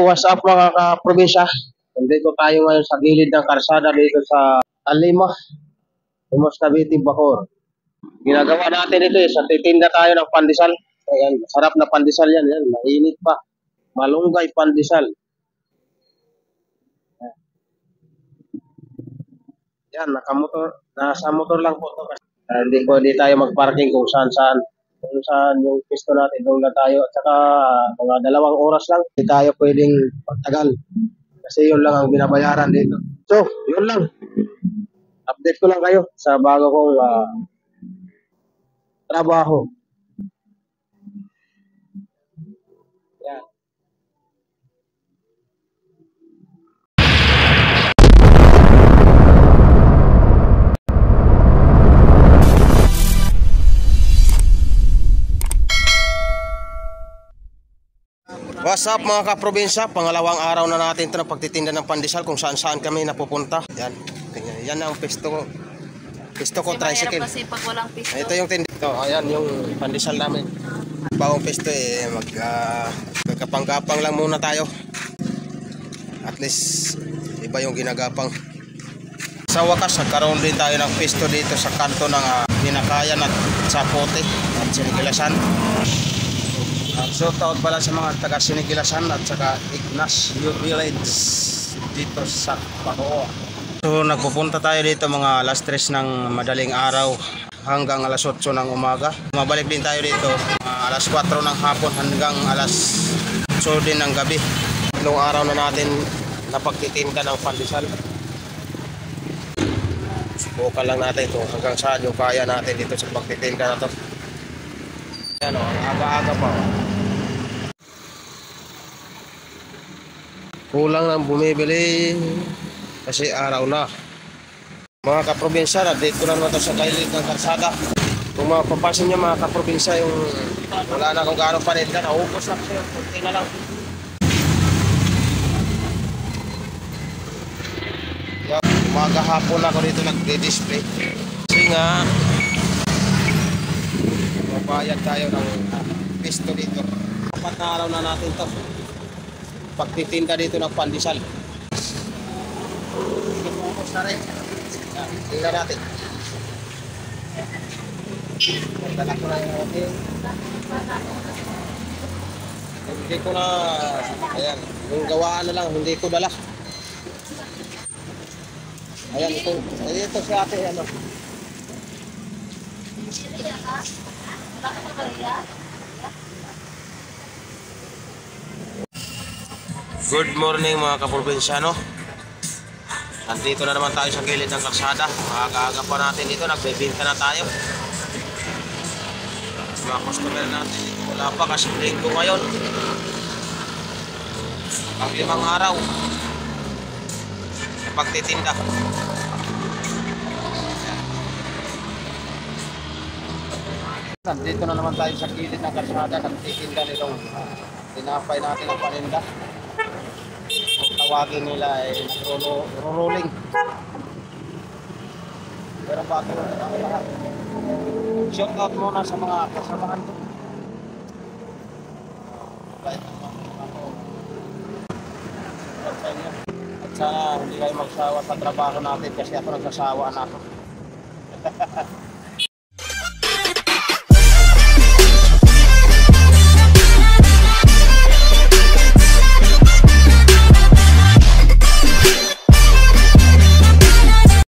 what's up mga kaprobinsya? Nandito tayo ngayon sa gilid ng karsada dito sa Alima, Imus Cavite, Bacoor. Ginagawa natin ito sa titinda tayo ng pandesal. Ayan, sarap na pandesal yan, mainit pa. Malunggay pandesal. Yan, nasa motor lang po ito. Hindi pwede tayo magparking kung saan yung pisto natin, doon na tayo. At saka mga 2 oras lang, hindi tayo pwedeng magtagal. Kasi yun lang ang binabayaran dito. So, yun lang. Update ko lang kayo sa bago kong trabaho. Yan. What's up mga kaprobinsya? Pangalawang araw na natin ito na pagtitinda ng pandesal kung saan kami napupunta. Yan. Yan ang pisto ko tricycle. Kasi pag walang pisto. Ito yung tinda. Ito, ayan yung pandesal namin. Bagong pisto magkapang-gapang lang muna tayo. At least iba yung ginagapang. Sa wakas, nagkaroon din tayo ng pisto dito sa kanto ng Binakayan at Sapote at Sinigilasan. Shout out pala sa mga taga Sinigilasan at saka Ignacio Village dito sa Bacoor. So nagpupunta tayo dito mga alas 3 ng madaling araw hanggang alas 8 ng umaga. Mabalik din tayo dito alas 4 ng hapon hanggang alas 8 din ng gabi. Ilang araw na natin napagtitinda ng pandesal. Subukan lang natin ito hanggang saan yung kaya natin dito sa pagtitinda na to. Yan o, ang aga-aga pa. Kulang lang bumibili kasi araw na. Mga kaprobinsya, dito na naman ito sa gilid ng karsada. Kung mapapansin nyo mga kaprobinsya, yung wala na kung gaano paninda, naubos na kasi yung kunti na lang. Umaga hapon ako dito nagde-display kasi nga mabayad tayo ng pisto dito. 4 na araw na natin to pagtitinda dito ng pandesal. Ubos na rin. Tingnan natin. Dala ko na yung okay. Hindi ko na, ayan, yung gawaan na lang, hindi ko dala. Ayan, ito si ate, ano. Good morning mga kaprobinsyano. Nandito na naman tayo sa gilid ng kalsada. Maaga-aga pa natin dito, nagbebenta na tayo. Mga customer natin dito wala pa kasi linggo ngayon. Ang 5 araw sa pagtitinda. Nandito na naman tayo sa gilid ng kalsada, nagtitinda nitong tinapay natin ang paninda. Tawagin nila ay rolling. Pero bago ang lahat. Shout out muna sa mga kasamahan ko. At sana hindi kayo magsawa sa trabaho natin kasi ako nagsasawa na ako.